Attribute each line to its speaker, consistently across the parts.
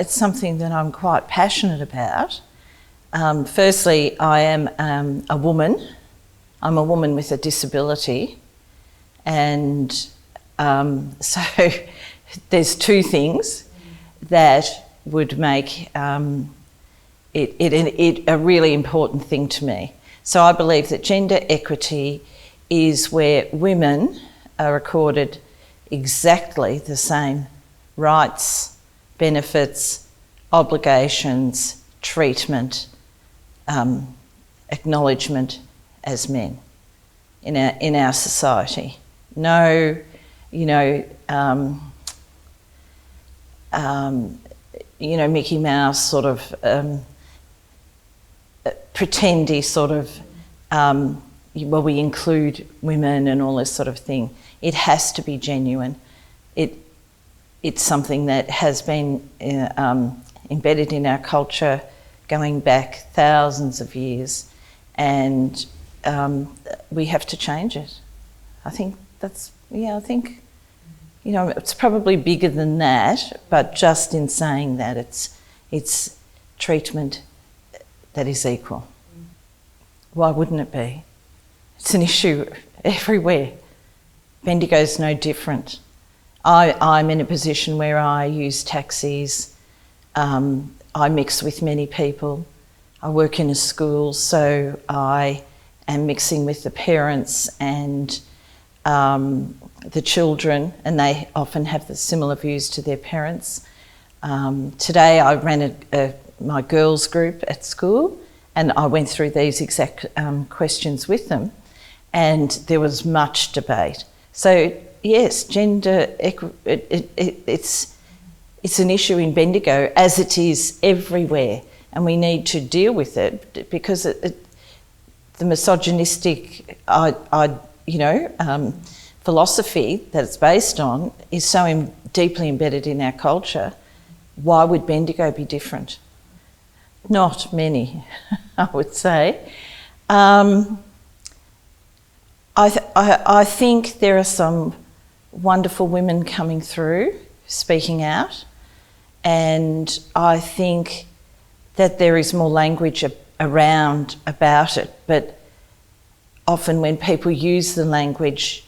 Speaker 1: it's something that I'm quite passionate about. Firstly, I am a woman. I'm a woman with a disability, and so there's two things that would make it a really important thing to me. So I believe that gender equity is where women are accorded exactly the same rights, benefits, obligations, treatment, acknowledgement as men in our society. No, Mickey Mouse sort of pretendy sort of, we include women and all this sort of thing. It has to be genuine. It's something that has been embedded in our culture going back thousands of years, and we have to change it. I think it's probably bigger than that, but just in saying that it's treatment that is equal. Why wouldn't it be? It's an issue everywhere. Bendigo's no different. I'm in a position where I use taxis. I mix with many people. I work in a school, so I am mixing with the parents and the children, and they often have the similar views to their parents. Today I ran my girls group at school, and I went through these exact questions with them, and there was much debate. So yes, gender it's an issue in Bendigo, as it is everywhere, and we need to deal with it because the misogynistic philosophy that it's based on is so deeply embedded in our culture. Why would Bendigo be different? Not many, I would say. I think there are some wonderful women coming through, speaking out, and I think that there is more language around about it, but often when people use the language,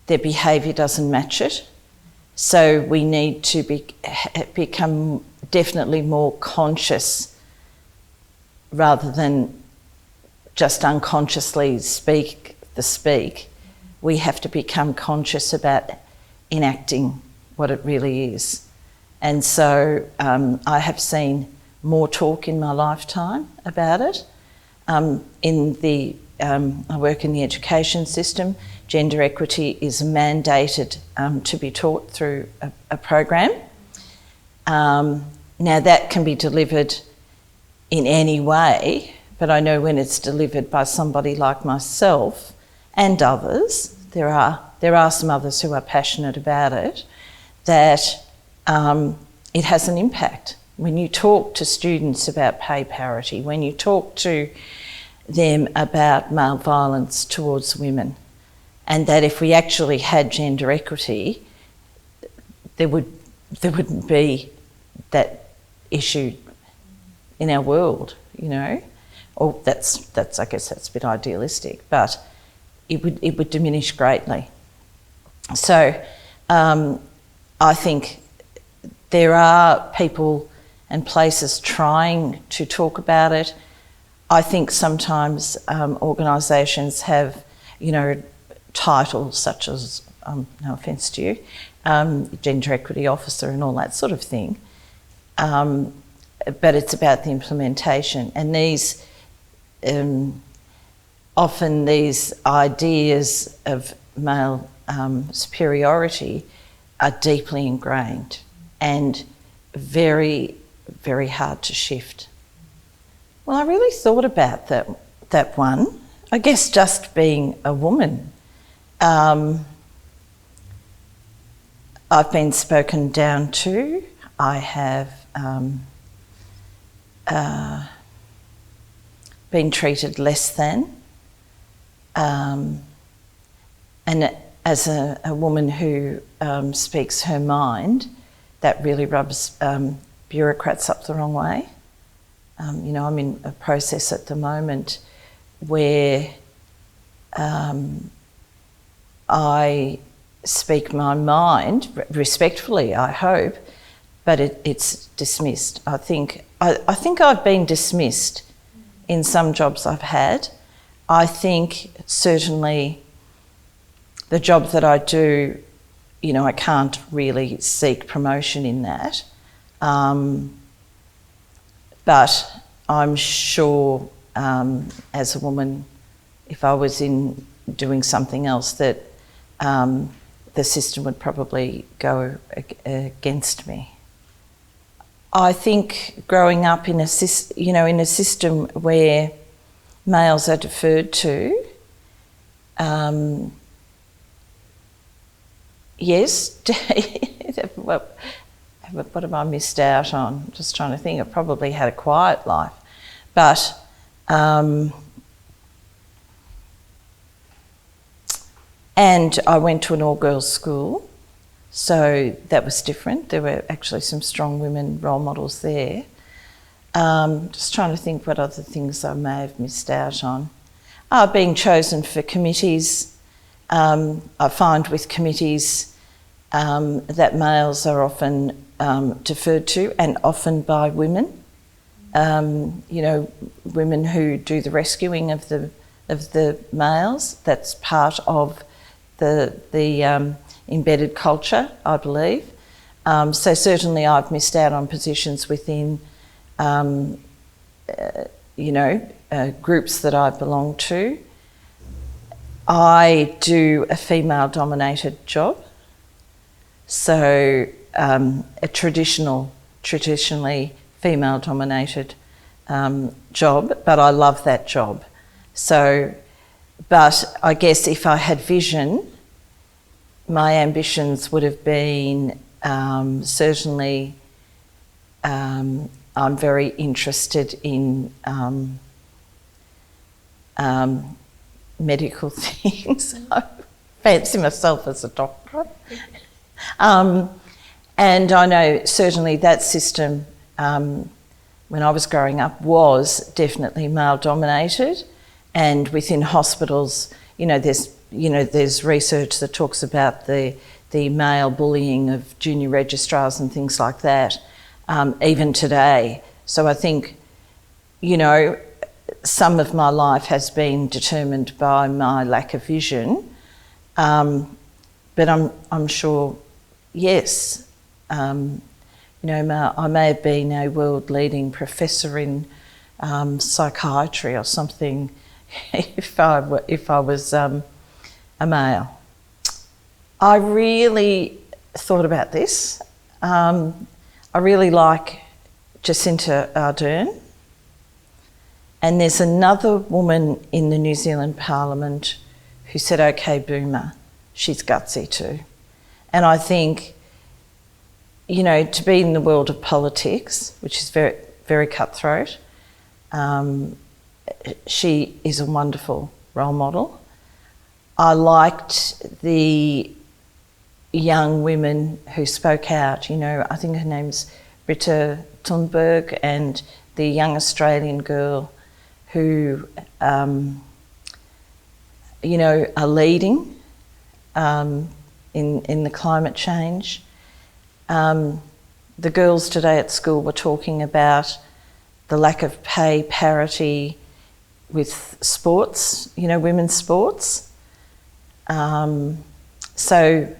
Speaker 1: their behaviour doesn't match it. So we need to become definitely more conscious rather than just unconsciously speak the speak. We have to become conscious about enacting what it really is. And so I have seen more talk in my lifetime about it. I work in the education system. Gender equity is mandated to be taught through a program. Now that can be delivered in any way, but I know when it's delivered by somebody like myself and others, there are some others who are passionate about it, that it has an impact. When you talk to students about pay parity, when you talk to them about male violence towards women, and that if we actually had gender equity, there wouldn't be that issue in our world, Or that's I guess that's a bit idealistic, but it would diminish greatly. So I think there are people and places trying to talk about it. I think sometimes organisations have, titles such as, no offence to you, gender equity officer and all that sort of thing. But it's about the implementation, and these often these ideas of male superiority are deeply ingrained and very, very hard to shift. Well, I really thought about that one. I guess just being a woman. I've been spoken down to. I have been treated less than. And as a woman who speaks her mind, that really rubs bureaucrats up the wrong way. You know, I'm in a process at the moment where I speak my mind, respectfully, I hope, but it's dismissed. I think I've been dismissed in some jobs I've had. I think certainly the job that I do, you know, I can't really seek promotion in that. But I'm sure as a woman, if I was in doing something else, that the system would probably go against me. I think growing up in a system where males are deferred to, yes, what have I missed out on? I'm just trying to think. I probably had a quiet life, but and I went to an all-girls school, so that was different. There were actually some strong women role models there. Just trying to think what other things I may have missed out on. Being chosen for committees. I find with committees that males are often deferred to, and often by women. You know, women who do the rescuing of the males. That's part of the embedded culture, I believe. So certainly I've missed out on positions within, you know, groups that I belong to. I do a female-dominated job, so a traditionally female-dominated job, but I love that job. So, but I guess if I had vision, my ambitions would have been certainly, I'm very interested in medical things. I fancy myself as a doctor. And I know certainly that system, when I was growing up, was definitely male-dominated. And within hospitals, there's research that talks about the male bullying of junior registrars and things like that, even today. So I think, some of my life has been determined by my lack of vision, but I'm sure, yes, I may have been a world-leading professor in psychiatry or something if I was a male. I really thought about this. I really like Jacinda Ardern. And there's another woman in the New Zealand Parliament who said, "Okay, boomer." She's gutsy too. And I think, to be in the world of politics, which is very, very cutthroat, she is a wonderful role model. I liked the young women who spoke out. I think her name's Britta Thunberg, and the young Australian girl who, are leading in the climate change. The girls today at school were talking about the lack of pay parity with sports, women's sports. So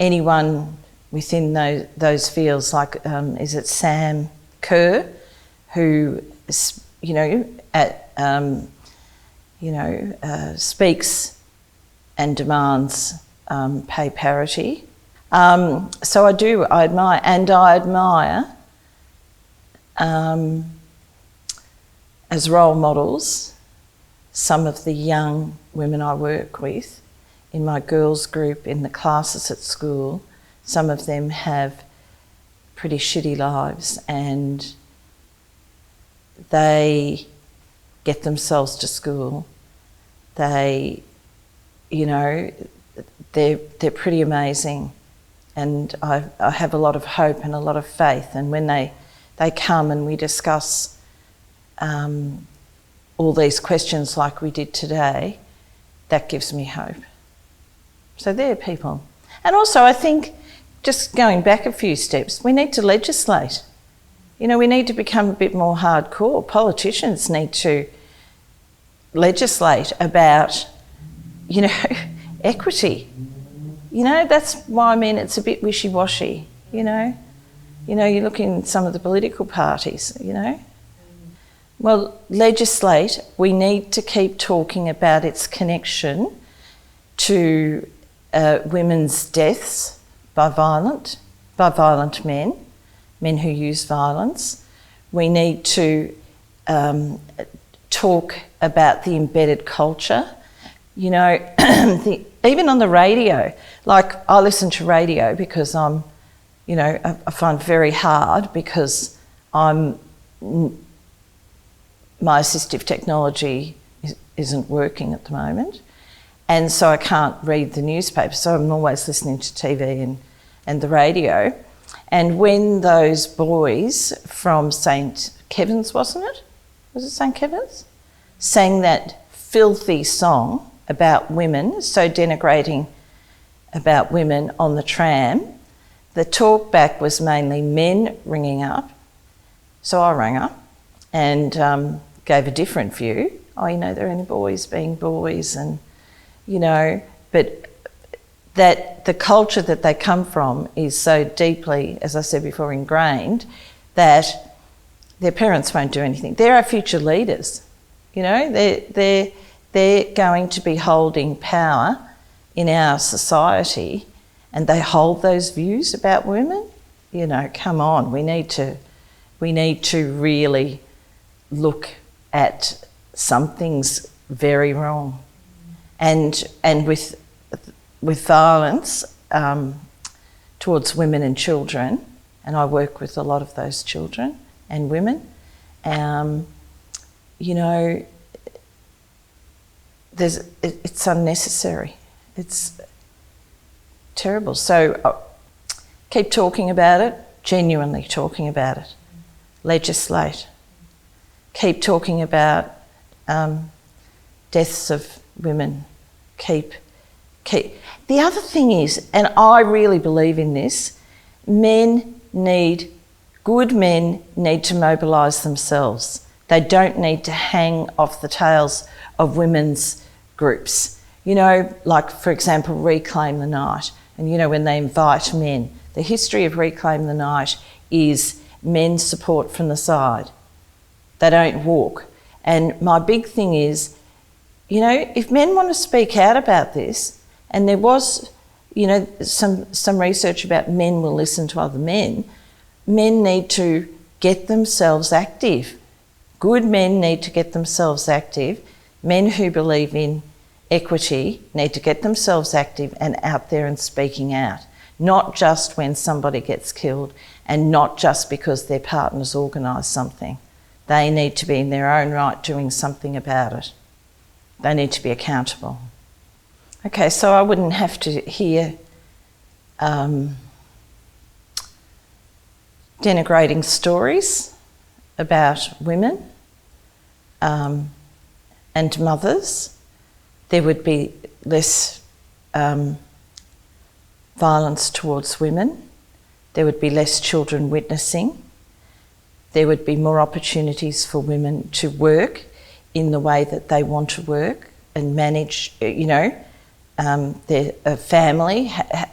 Speaker 1: anyone within those fields, like, is it Sam Kerr, who, speaks and demands pay parity. So I admire as role models some of the young women I work with in my girls group, in the classes at school. Some of them have pretty shitty lives, and they get themselves to school. They, they're pretty amazing. and I have a lot of hope and a lot of faith. And when they come and we discuss all these questions like we did today, that gives me hope. So they're people. And also I think, just going back a few steps, we need to legislate. You know, we need to become a bit more hardcore. Politicians need to legislate about, you know, equity. You know, that's why I mean it's a bit wishy-washy, you know. You know, you look in some of the political parties, you know. Well, legislate, we need to keep talking about its connection to women's deaths by violent men who use violence. We need to talk about the embedded culture. You know, even on the radio, like I listen to radio because I'm, you know, I find it very hard because my assistive technology isn't working at the moment. And so I can't read the newspaper, so I'm always listening to TV and the radio. And when those boys from St. Kevin's, wasn't it? Was it St. Kevin's? Sang that filthy song about women, so denigrating about women on the tram, the talk back was mainly men ringing up. So I rang up and gave a different view. Oh, you know, there are only boys being boys, and, you know, but that the culture that they come from is so deeply, as I said before, ingrained that their parents won't do anything. They're our future leaders, you know. They're going to be holding power in our society, and they hold those views about women. You know, come on, we need to really look at something's very wrong, and with violence towards women and children, and I work with a lot of those children and women. You know, it's unnecessary. It's terrible. So keep talking about it, genuinely talking about it. Legislate. Keep talking about deaths of women. Keep. The other thing is, and I really believe in this, good men need to mobilise themselves. They don't need to hang off the tails of women's groups. You know, like, for example, Reclaim the Night. And, you know, when they invite men, the history of Reclaim the Night is men's support from the side. They don't walk. And my big thing is, you know, if men want to speak out about this, and there was, you know, some research about men will listen to other men need to get themselves active. Good men need to get themselves active. Men who believe in equity need to get themselves active and out there and speaking out, not just when somebody gets killed and not just because their partners organise something. They need to be in their own right doing something about it. They need to be accountable. Okay, so I wouldn't have to hear denigrating stories about women and mothers. There would be less violence towards women. There would be less children witnessing. There would be more opportunities for women to work in the way that they want to work and manage, you know, their family,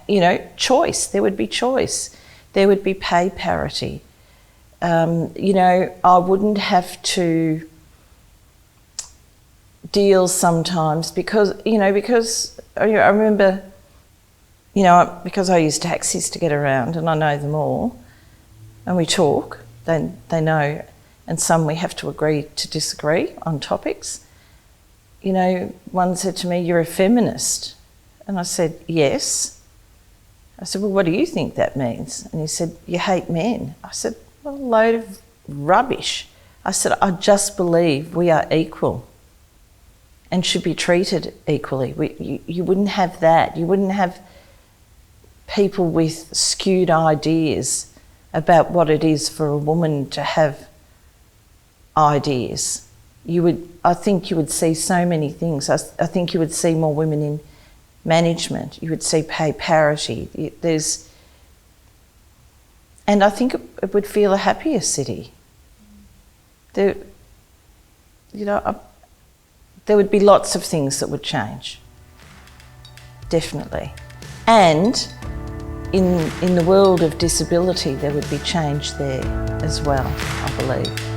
Speaker 1: you know, choice. There would be choice. There would be pay parity. You know, I wouldn't have to deal sometimes because I remember, you know, because I use taxis to get around and I know them all, and we talk, they know, and some we have to agree to disagree on topics. You know, one said to me, "You're a feminist." And I said, "Yes." I said, "Well, what do you think that means?" And he said, "You hate men." I said, "Well, a load of rubbish." I said, "I just believe we are equal and should be treated equally." You wouldn't have that. You wouldn't have people with skewed ideas about what it is for a woman to have ideas. I think you would see so many things. I think you would see more women in management. You would see pay parity. And I think it would feel a happier city. There would be lots of things that would change, definitely. And in the world of disability, there would be change there as well, I believe.